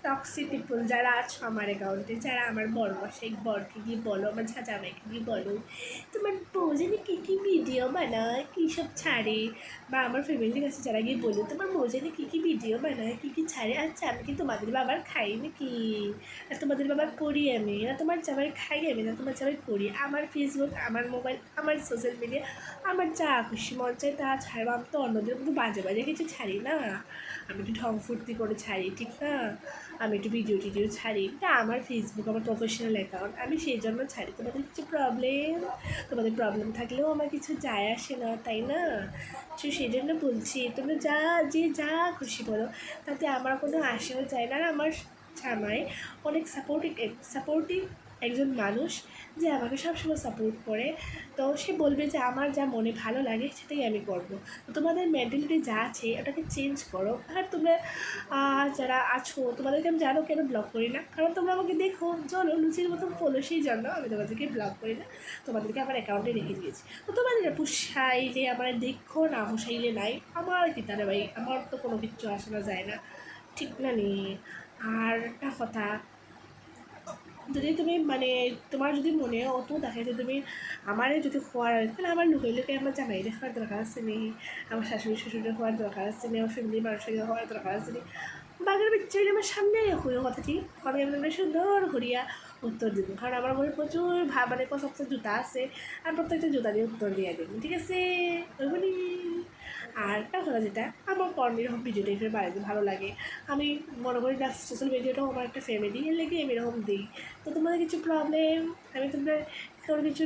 Toxic people যারা আছো আমার অ্যাকাউন্টে, যারা আমার বড়মশাই বরকে গিয়ে বলো, আমার ঝাঁঝামাইকে গিয়ে বলো তোমার বউ জানি কী কী ভিডিও বানায়, কী সব ছাড়ে, বা আমার ফ্যামিলির কাছে যারা গিয়ে বলো তোমার বউ জানি কী কী ভিডিও বানায়, কী কী ছাড়ে। আচ্ছা আমি কি তোমাদের বাবার খাই নাকি? না তোমাদের বাবার করি আমি, না তোমার জামাই খাই আমি, না তোমার জামাই করি? আমার ফেসবুক, আমার মোবাইল, আমার সোশ্যাল মিডিয়া, আমার যা খুশি মন চায় তা ছাড়বো। আমি তো অন্যদের মতো বাজে বাজে কিছু ছাড়ি না, আমি একটু ঢং ফুর্তি করে ছাড়ি, ঠিক না? আমি একটু ভিডিও টিডিও ছাড়ি, এটা আমার ফেসবুক, আমার প্রফেশনাল অ্যাকাউন্ট, আমি সেই জন্য ছাড়ি। তোমাদের কিছু প্রবলেম, তোমাদের প্রবলেম থাকলেও আমার কিছু যায় আসে না, তাই না? তো সেই জন্য বলছি তোমরা যা খুশি বলো, তাতে আমার কোনো আসেও যায় না। আর আমার জামাই অনেক সাপোর্টিভ একজন মানুষ, যে আমাকে সবসময় সাপোর্ট করে। তো সে বলবে যে আমার যা মনে ভালো লাগে সেটাই আমি করবো। তো তোমাদের মেন্টালিটি যা আছে ওটাকে চেঞ্জ করো। আর তোমরা যারা আছো তোমাদেরকে আমি জানো কেন ব্লক করি না, কারণ তোমরা আমাকে দেখো চলো লুচির মতন ফলো, সেই জন্য আমি তোমাদেরকে ব্লক করি না, তোমাদেরকে আমার অ্যাকাউন্টে রেখে দিয়েছি। তো তোমাদের পুষাইলে আমার দেখো, না পুষাইলে নাই, আমার কি তারা ভাই, আমার তো কোনো কিচ্ছু আসে না যায় না, ঠিক না নি? আর একটা কথা, যদি তুমি মানে তোমার যদি মনে অত দেখে যে তুমি আমারে যদি খোয়ার, তাহলে আমার লুকে আমার জামাইরে খাওয়ার দরকার আছে নি, আমার শাশুড়ি শ্বশুরের হওয়ার দরকার আছে নি, আমার ফ্যামিলির মানুষের হওয়ার দরকার আছে নি? বাঘের বাচ্চা আমার সামনে হয়ে কথাটি আমি আপনাদের সুন্দর করিয়া উত্তর দেবো, কারণ আমার ঘরে প্রচুর মানে পছন্দের জুতা আছে, আর প্রত্যেকটা জুতা দিয়ে উত্তর দিয়ে দেবো, ঠিক আছে? ওইগুলি। আর একটা কথা যেটা, আমার এরকম ভিডিও টাইপের বাড়িতে ভালো লাগে, আমি মনে করি না সোশ্যাল মিডিয়াটাও আমার একটা ফ্যামিলি, এর লেগে আমি এরকম দিই। তো তোমাদের কিছু প্রবলেম, আমি তোমরা কোনো কিছু